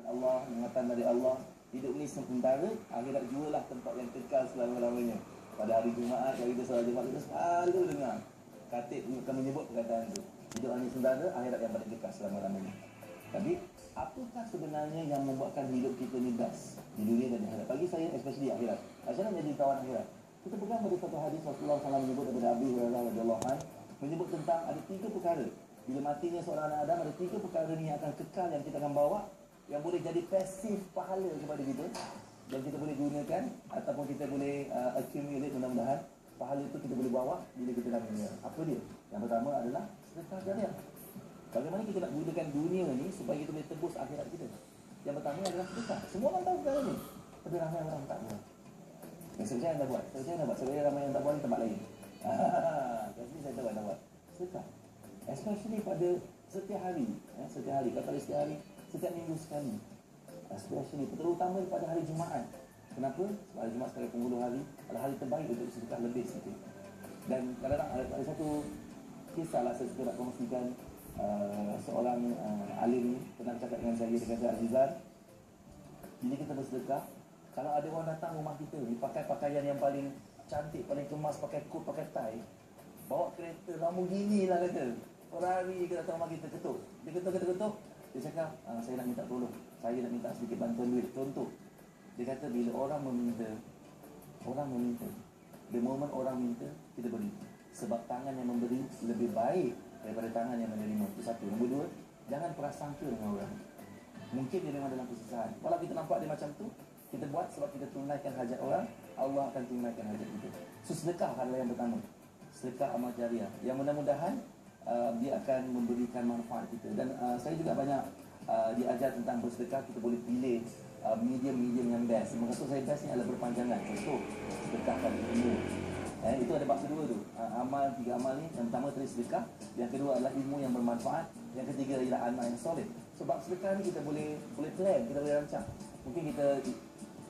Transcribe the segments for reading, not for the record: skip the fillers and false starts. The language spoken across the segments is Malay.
Allah, ingatan dari Allah. Hidup ni sementara, akhirat jualah tempat yang kekal selama-lamanya. Pada hari Jumaat, hari kita solat Jumaat, kita selalu dengar khatib akan menyebut perkataan itu. Hidup ni sementara, akhirat yang paling kekal selama-lamanya. Tapi, apakah sebenarnya yang membuatkan hidup kita ni best di dunia dan di akhirat? Bagi saya, especially akhirat. Macam mana jadi kawan akhirat? Kita pegang pada satu hadis Rasulullah SAW menyebut daripada Abu Hurairah radhiyallahu anhu, menyebut tentang ada 3 perkara. Bila matinya seorang anak Adam, ada 3 perkara ni yang akan kekal, yang kita akan bawa, yang boleh jadi pasif pahala kepada kita, yang kita boleh gunakan ataupun kita boleh accumulate, mudah-mudahan pahala itu kita boleh bawa bila kita dah meninggal. Apa dia? Yang pertama adalah sedekah jariah. Bagaimana kita nak gunakan dunia ni supaya kita boleh tebus akhirat kita? Yang pertama adalah sedekah. Semua orang tahu perkara ni, tapi ramai orang tak buat. Saya dah buat, saya dah buat. Sebenarnya ramai yang tak buat di tempat lain. Jadi saya tak buat. Sedekah, especially pada setiap hari. Setiap hari, kata setiap hari, setiap minggu sekali. Especially, terutama pada hari Jumaat. Kenapa? Sebab hari Jumaat sebagai penghulu hari adalah hari terbaik untuk sedekah lebih sikit. Dan kadang-kadang ada satu kisah lah saya suka nak kongsikan. Seorang alim ni pernah cakap dengan saya, dia kata, Azizan, bila kita bersedekah, kalau ada orang datang rumah kita ni pakai pakaian yang paling cantik, paling kemas, pakai coat, pakai tie, bawa kereta Lamborghini lah kata, Ferrari ke datang rumah kita, ketuk. Dia ketuk. Dia cakap, saya nak minta tolong, saya nak minta sedikit bantuan duit. Contoh, dia kata bila orang meminta, the moment orang minta, kita beri. Sebab tangan yang memberi lebih baik daripada tangan yang menerima. Itu satu. Nombor 2, jangan prasangka dengan orang. Mungkin dia memang dalam kesusahan. Walau kita nampak dia macam tu, kita buat sebab kita tunaikan hajat orang, Allah akan tunaikan hajat kita. So sedekah adalah yang pertama. Sedekah amal jariah, yang mudah-mudahan dia akan memberikan manfaat kita. Dan saya juga banyak diajar tentang bersedekah. Kita boleh pilih medium yang best. Maksud saya best ni adalah berpanjangan. Contoh, sedekahkan ilmu. Itu ada bab kedua tu. 3 amal ni, yang pertama tadi sedekah, yang kedua adalah ilmu yang bermanfaat, yang ketiga adalah anak yang soleh. Sebab sedekah ni kita boleh plan, kita boleh rancang. Mungkin kita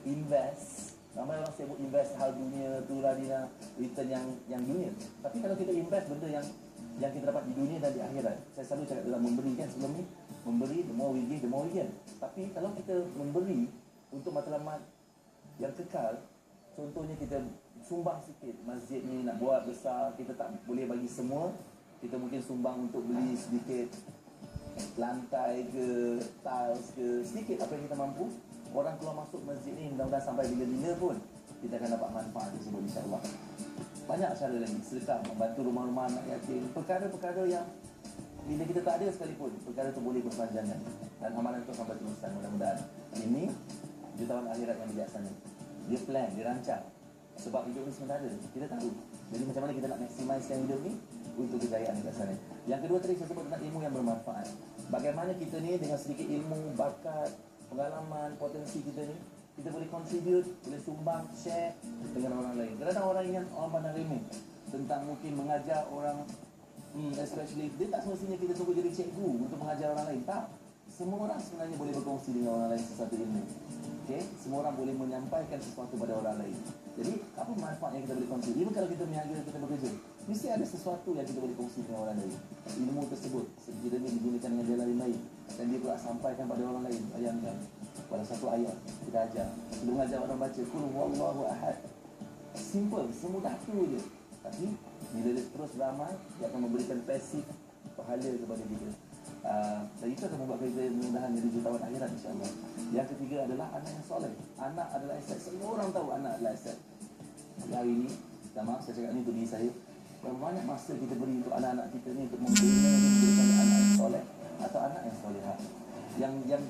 invest. Ramai orang sebut invest hal dunia tu lah, dia return yang dunia. Tapi kalau kita invest benda yang kita dapat di dunia dan di akhirat, saya selalu cakap dalam memberi kan, sebelum ni memberi, the more we give, the more we get. Tapi kalau kita memberi untuk matlamat yang kekal, contohnya kita sumbang sikit, masjid ni nak buat besar, kita tak boleh bagi semua, kita mungkin sumbang untuk beli sedikit lantai ke, tiles ke, sedikit apa yang kita mampu. Orang keluar masuk masjid ni mudah-mudahan sampai bila-bila pun kita akan dapat manfaat tersebut, insya-Allah. Banyak cara lagi, sedekah, membantu rumah-rumah anak yatim, perkara-perkara yang bila kita tak ada sekalipun, perkara itu boleh berpanjangan dan amalan itu sampai terusan. Mudah-mudahan ini jutawan akhirat yang bijaksana. Dia plan, dia rancang. Sebab hidup ni sementara, kita tahu. Jadi macam mana kita nak maksimalkan hidup ni untuk kejayaan dekat sana. Yang kedua tadi saya sebut tentang ilmu yang bermanfaat. Bagaimana kita ni dengan sedikit ilmu, bakat, pengalaman, potensi kita ni, kita boleh contribute, boleh sumbang, share dengan orang lain. Kadang-kadang orang ingat orang pandang remeh tentang mungkin mengajar orang, especially dia tak semestinya kita tunggu jadi cikgu untuk mengajar orang lain. Tak. Semua orang sebenarnya boleh berkongsi dengan orang lain sesuatu ilmu. Okay? Semua orang boleh menyampaikan sesuatu pada orang lain. Jadi, apa manfaat yang kita boleh kongsi? Even kalau kita berniaga, kita bekerja, mesti ada sesuatu yang kita boleh kongsi dengan orang lain. Ilmu tersebut, sekiranya digunakan dengan jalan lain, dan dia pula sampaikan pada orang lain. Bayangkan, pada satu ayat, kita ajar. Sebelum ajar orang baca, Qul huwallahu ahad. Simple, semudah tu je. Tapi, bila dia terus beramal, dia akan memberikan pasif pahala kepada kita. Dan itu akan membuat kita mudah-mudahan jadi jutawan akhirat, insyaAllah. Yang ketiga adalah anak yang soleh. Anak adalah aset. Semua orang tahu anak adalah aset. Hari ini, maaf saya cakap ni untuk diri saya, berapa banyak masa kita beri untuk anak-anak kita ni untuk memberikan anak yang soleh atau anak yang solehah. Yang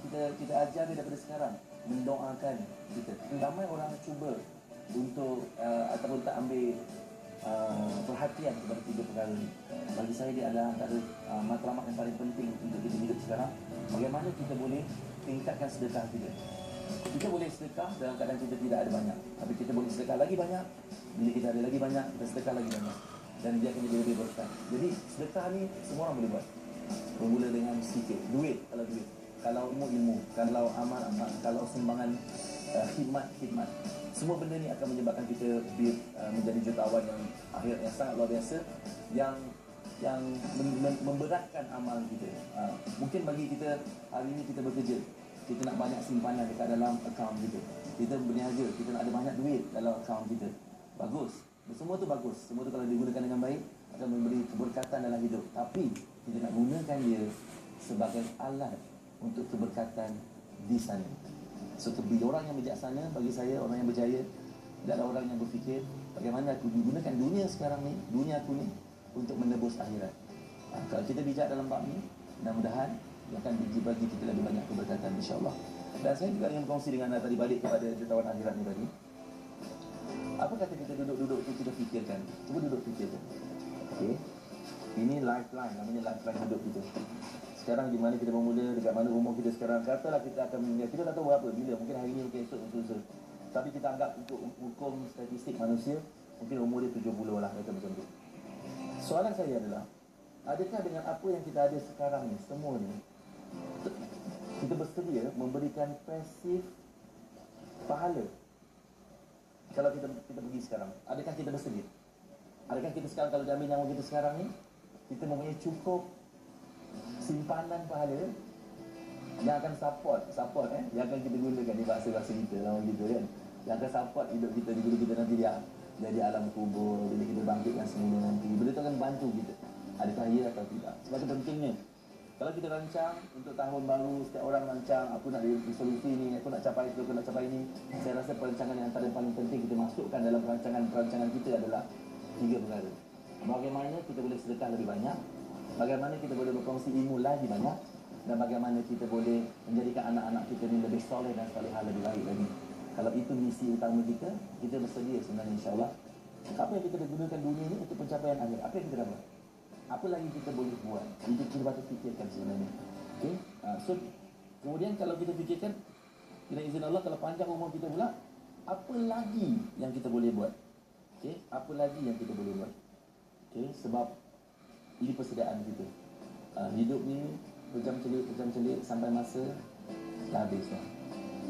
kita ajar dia daripada sekarang, mendoakan kita. Ramai orang cuba untuk ataupun tak ambil perhatian kepada 3 perkara ini. Bagi saya dia adalah antara matlamat yang paling penting untuk kita hidup sekarang. Bagaimana kita boleh tingkatkan sedekah kita. Kita boleh sedekah dalam keadaan kita tidak ada banyak, tapi kita boleh sedekah lagi banyak. Bila kita ada lagi banyak, kita sedekah lagi banyak, dan dia akan jadi lebih berkah. Jadi sedekah ni semua orang boleh buat. Bermula dengan sedikit duit, kalau ilmu, kalau amal, kalau sumbangan khidmat. Semua benda ni akan menyebabkan kita menjadi jutawan yang akhirat yang sangat luar biasa, yang memberatkan amal kita. Mungkin bagi kita hari ini kita bekerja, kita nak banyak simpanan dekat dalam akaun kita. Kita berniaga, kita nak ada banyak duit dalam akaun kita. Bagus. Semua tu bagus. Semua tu kalau digunakan dengan baik akan memberi keberkatan dalam hidup. Tapi kita nak gunakan dia sebagai alat untuk keberkatan di sana. So, orang yang bijaksana bagi saya, orang yang berjaya adalah orang yang berfikir bagaimana aku gunakan dunia sekarang ni, dunia aku ni untuk menebus akhirat. Kalau kita bijak dalam bab ni, mudah-mudahan dia akan bagi kita lebih banyak keberkatan, insya-Allah. Dan saya juga ingin berkongsi dengan anda tadi, balik kepada jutawan akhirat ni tadi. Apa kata kita duduk-duduk tu kita fikirkan? Cuba duduk fikirkan. Okey. Ini lifeline, namanya lifeline hidup kita. Sekarang di mana kita bermula, dekat mana umur kita sekarang. Katalah kita akan meninggal, kita tak tahu berapa, bila, mungkin hari ini, mungkin esok, mungkin. Tapi kita anggap untuk hukum statistik manusia, mungkin umur dia 70 lah, kata macam tu. Soalan saya adalah, adakah dengan apa yang kita ada sekarang ni, semua ni, kita bersedia memberikan pasif pahala? Kalau kita pergi sekarang, adakah kita bersedia? Adakah kita sekarang, kalau diambil nyawa kita sekarang ni, kita mempunyai cukup simpanan pahala yang akan support yang akan kita gunakan di bahasa-bahasa kita, lama kita kan, yang akan support hidup kita di kita nanti dia jadi alam kubur, bila kita bangkitkan semula nanti, benda tu akan bantu kita. Adakah ya atau tidak? Sebab itu pentingnya kalau kita rancang untuk tahun baru, setiap orang rancang, aku nak resolusi ni, aku nak capai itu, aku nak capai ini. Saya rasa perancangan yang antara paling penting kita masukkan dalam perancangan kita adalah 3 perkara. Bagaimana kita boleh sedekah lebih banyak, bagaimana kita boleh berkongsi ilmu lagi banyak, dan bagaimana kita boleh menjadikan anak-anak kita ni lebih soleh dan salihah lebih baik lagi. Kalau itu misi utama kita, kita bersedia sebenarnya, insya-Allah. Apa yang kita gunakan dunia ni untuk pencapaian akhir? Apa yang kita dapat? Apa lagi kita boleh buat? Itu kita patut fikirkan sebenarnya. Okey? So, kemudian kalau kita fikirkan, dengan izin Allah, kalau panjang umur kita pula, apa lagi yang kita boleh buat? Okey? Apa lagi yang kita boleh buat? Okey? Sebab ini persediaan kita. Hidup ni berjam-celik sampai masa dah habis lah.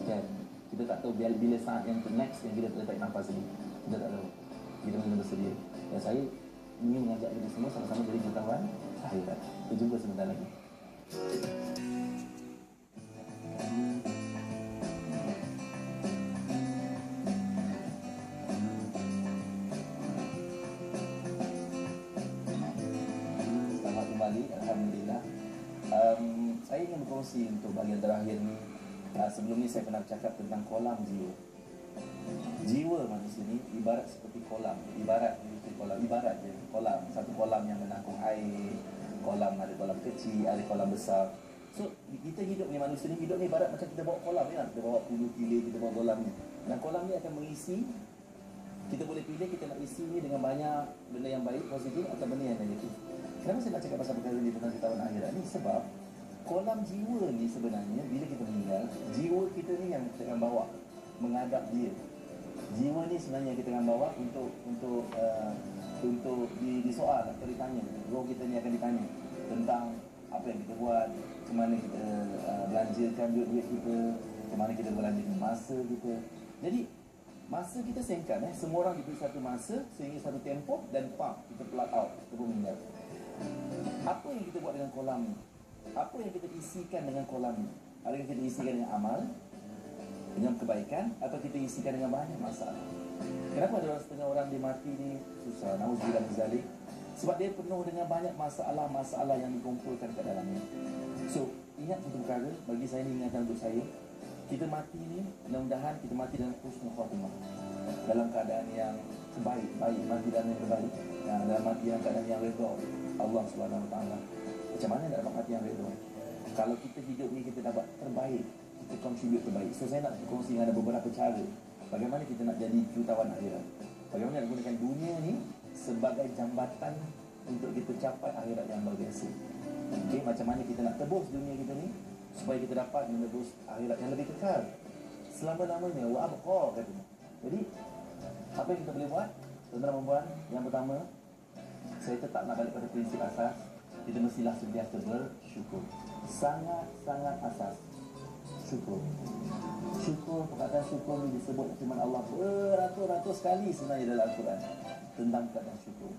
Kan? Kita tak tahu bila saat yang next yang kita tarik nafas ni. Kita tak tahu. Kita mesti bersedia. Dan saya ingin mengajak kita semua sama-sama jadi jutawan akhirat. Kita jumpa sebentar lagi. Selamat kembali, alhamdulillah. Saya ingin berkongsi untuk bahagian terakhir ni. Sebelum ni saya pernah cakap tentang kolam jiwa. Jiwa manusia ni ibarat seperti kolam. Ibarat je kolam. Satu kolam yang menampung air. Kolam, ada kolam kecil, ada kolam besar. So kita hidup ni, manusia ni hidup ni ibarat macam kita bawa kolam ni lah. Kita bawa pulu kilir, kita bawa kolam ni. Dan kolam ni akan mengisi. Kita boleh pilih kita nak isi ni dengan banyak benda yang baik, positif, atau benda yang negatif. Kenapa saya nak cakap pasal perkara ni tentang jutawan akhirat ni? Sebab kolam jiwa ni sebenarnya bila kita meninggal, jiwa kita ni yang kita akan bawa menghadap dia. Jiwa ni sebenarnya kita akan bawa untuk disoal atau ditanya. Roh kita ni akan ditanya tentang apa yang kita buat, ke mana kita belanjakan duit kita, ke mana kita belanjakan masa kita. Jadi masa kita singkat, semua orang diberi satu masa sehingga satu tempoh, dan kita plug out, kita pun meninggal. Apa yang kita buat dengan kolam ni? Apa yang kita isikan dengan kolam ni? Adakah kita isikan dengan amal, dengan kebaikan, atau kita isikan dengan banyak masalah? Kenapa ada setengah orang dia mati ni susah, nauzubillah min zalik? Sebab dia penuh dengan banyak masalah-masalah yang dikumpulkan kat dalamnya. So, ingat satu perkara, bagi saya ni ingatan untuk saya, kita mati ni, mudah-mudahan kita mati dalam husnul khatimah, dalam keadaan yang baik, mati dalam yang terbaik, dalam mati dalam keadaan yang redha Allah Subhanahu Wa Taala. Macam mana nak dapat mati yang redha? Kalau kita hidup ni kita dapat terbaik, kita contribute terbaik. So saya nak berkongsi dengan beberapa cara bagaimana kita nak jadi jutawan akhirat. Bagaimana nak gunakan dunia ni sebagai jambatan untuk kita capai akhirat yang luar biasa. Okay, macam mana kita nak tebus dunia kita ni supaya kita dapat menebus akhirat yang lebih kekal selama-lamanya. Wa abqa katanya. Jadi apa yang kita boleh buat? Tuan-tuan dan puan, yang pertama, saya tetap nak balik pada prinsip asas. Kita mestilah sentiasa bersyukur. Sangat-sangat asas. Syukur, perkataan syukur ni disebut firman Allah beratus-ratus kali sebenarnya dalam Al-Quran tentang perkataan syukur.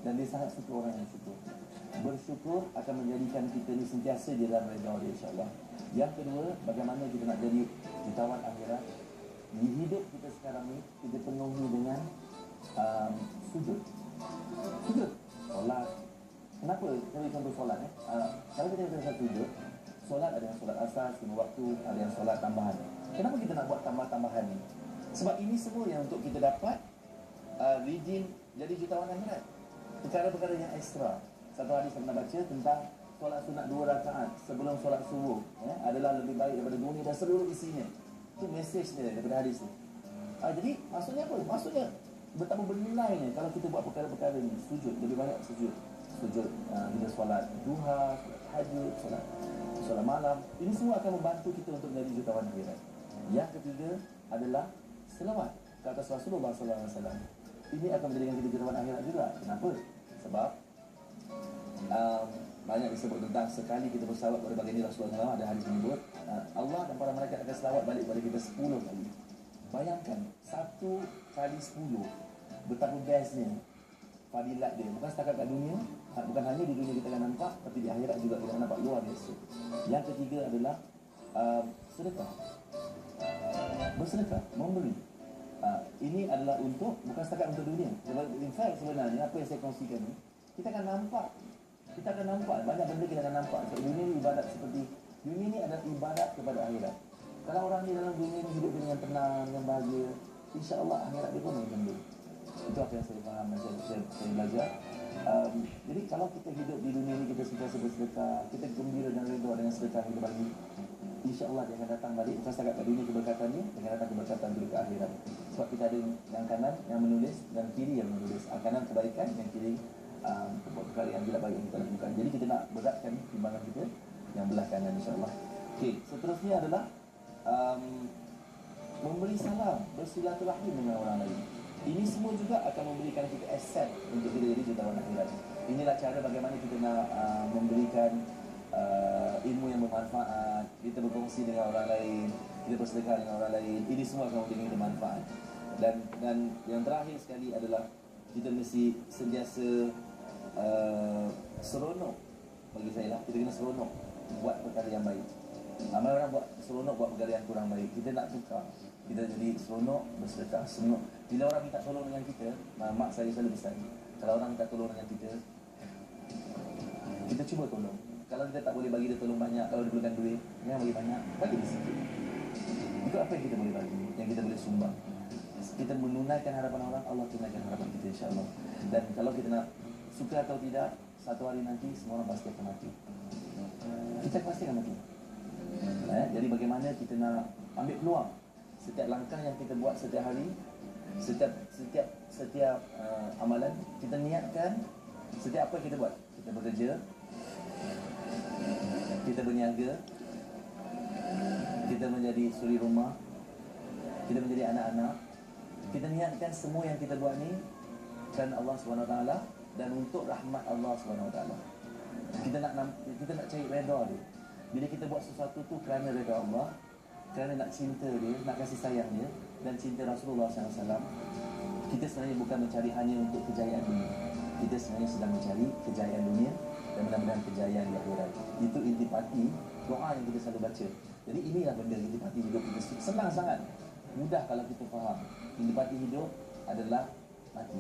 Dan dia sangat suka orang yang syukur. Bersyukur akan menjadikan kita ni sentiasa di dalam redha dia, insya-Allah. Yang kedua, bagaimana kita nak jadi jutawan akhirat. Di hidup kita sekarang ni, kita penuhi dengan sujud. Sujud, solat. Kenapa? Saya contoh solat. Kalau kita kata sujud, solat ada yang solat asas, 5 waktu, ada yang solat tambahan. Kenapa kita nak buat tambah-tambahan ni? Sebab ini semua yang untuk kita dapat redeem jadi jutawan akhirat. Perkara-perkara yang ekstra. Satu hadis saya pernah baca tentang solat sunat 2 rakaat sebelum solat subuh adalah lebih baik daripada dunia dan seluruh isinya. Itu mesej dia daripada hadis ni. Jadi maksudnya apa? Maksudnya betapa bernilainya kalau kita buat perkara-perkara ni. Sujud, lebih banyak sujud. Sujud, kita solat duha, solat tahajud, solat malam. Ini semua akan membantu kita untuk menjadi jutawan akhirat. Yang ketiga adalah selawat ke atas Rasulullah SAW. Ini akan menjadikan kita jutawan akhirat juga. Kenapa? Sebab banyak disebut tentang sekali kita bersalawat kepada baginda Rasulullah, ada hadis menyebut Allah dan para malaikat akan selawat balik kepada kita 10 kali. Bayangkan 1 kali 10 betapa bestnya fadilat dia. Bukan setakat kat dunia, bukan hanya di dunia kita akan nampak, tapi di akhirat juga kita akan nampak luar biasa. Yang ketiga adalah sedekah. Bersedekah, memberi. Ini adalah untuk, bukan setakat untuk dunia. In fact sebenarnya apa yang saya kongsikan ni, kita akan nampak banyak benda kita akan nampak. So, dunia ni ibadat seperti, dunia ni adalah ibadat kepada akhirat. Kalau orang ni dalam dunia ni hidup dengan tenang, dengan bahagia, insya-Allah akhirat dia pun macam tu. Itu apa yang saya faham dan saya belajar. Jadi kalau kita hidup di dunia ni, kita sentiasa bersedekah, kita gembira dan redha dengan sedekah yang kita bagi, insya-Allah dia akan datang balik. Bukan setakat kat dunia keberkatannya, dia akan datang keberkatan juga ke akhirat. Sebab kita ada yang kanan yang menulis dan kiri yang menulis. Kanan kebaikan, yang kiri perkara yang tidak baik yang kita lakukan. Jadi kita nak beratkan timbangan kita yang belah kanan, insya-Allah. Okey, seterusnya adalah memberi salam, bersilaturahim dengan orang lain. Ini semua juga akan memberikan kita aset untuk kita jadi jutawan akhirat. Inilah cara bagaimana kita nak memberikan ilmu yang bermanfaat, kita berkongsi dengan orang lain, kita bersedekah dengan orang lain. Ini semua akan memberikan kita manfaat. Dan yang terakhir sekali adalah kita mesti sentiasa seronok. Bagi saya lah, kita kena seronok buat perkara yang baik. Ramai orang buat seronok buat perkara yang kurang baik. Kita nak tukar, kita jadi seronok, bersedekah, seronok. Bila orang minta tolong dengan kita, mak saya selalu pesan, kalau orang minta tolong dengan kita cuba tolong. Kalau kita tak boleh bagi dia tolong banyak, kalau dia perlukan duit, jangan bagi banyak, bagi dia sikit. Itu apa yang kita boleh bagi, yang kita boleh sumbang. Kita menunaikan harapan orang, Allah tunaikan harapan kita, insya-Allah. Dan kalau kita nak, suka atau tidak, satu hari nanti semua orang pasti akan mati. Kita pasti akan mati. Jadi bagaimana kita nak ambil peluang setiap langkah yang kita buat setiap hari, setiap amalan kita niatkan. Setiap apa yang kita buat, kita bekerja, kita berniaga, kita menjadi suri rumah, kita menjadi anak-anak, kita niatkan semua yang kita buat ni kerana Allah SWT dan untuk rahmat Allah SWT. Kita nak cari redha dia. Bila kita buat sesuatu tu kerana redha Allah, kerana nak cinta dia, nak kasih sayang dia dan cinta Rasulullah SAW, kita sebenarnya bukan mencari hanya untuk kejayaan dunia. Kita sebenarnya sedang mencari kejayaan dunia dan mudah-mudahan kejayaan di akhirat. Itu intipati doa yang kita selalu baca. Jadi inilah benda intipati hidup kita. Senang sangat, mudah kalau kita faham. Intipati hidup adalah mati.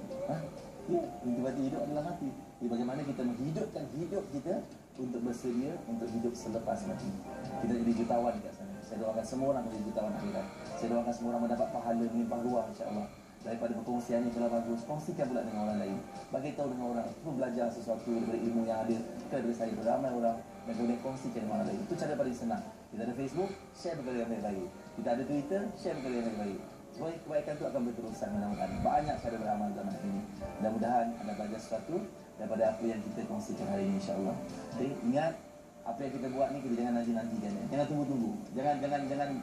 Ya, intipati hidup adalah mati. Jadi bagaimana kita menghidupkan hidup kita untuk bersedia untuk hidup selepas mati. Kita jadi jutawan kat sana. Saya doakan semua orang menjadi jutawan akhirat. Saya doakan semua orang mendapat pahala melimpah ruah, insya-Allah. Daripada perkongsiannya kalau bagus, kongsikan pula dengan orang lain. Bagi tahu dengan orang, perlu belajar sesuatu daripada ilmu yang ada daripada saya, beramai orang, dan kemudian kongsikan dengan orang lain. Itu cara paling senang. Kita ada Facebook, share perkara yang baik-baik. Kita ada Twitter, share perkara yang baik-baik. Semua kebaikan itu akan berterusan mudah-mudahan. Banyak cara beramal zaman ini. Mudah-mudahan anda belajar sesuatu daripada apa yang kita kongsikan hari ini, insya-Allah. Jadi ingat, apa yang kita buat ni kita jangan nanti-nantikan. Jangan tunggu-tunggu. Jangan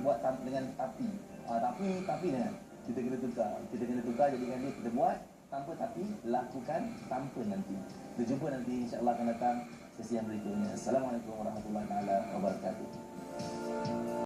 buat dengan tapi. Tapi jangan. Kita kena tukar jadikan dia kita buat tanpa tapi, lakukan tanpa nanti. Kita jumpa nanti, insya-Allah akan datang sesi yang berikutnya. Assalamualaikum warahmatullahi wabarakatuh.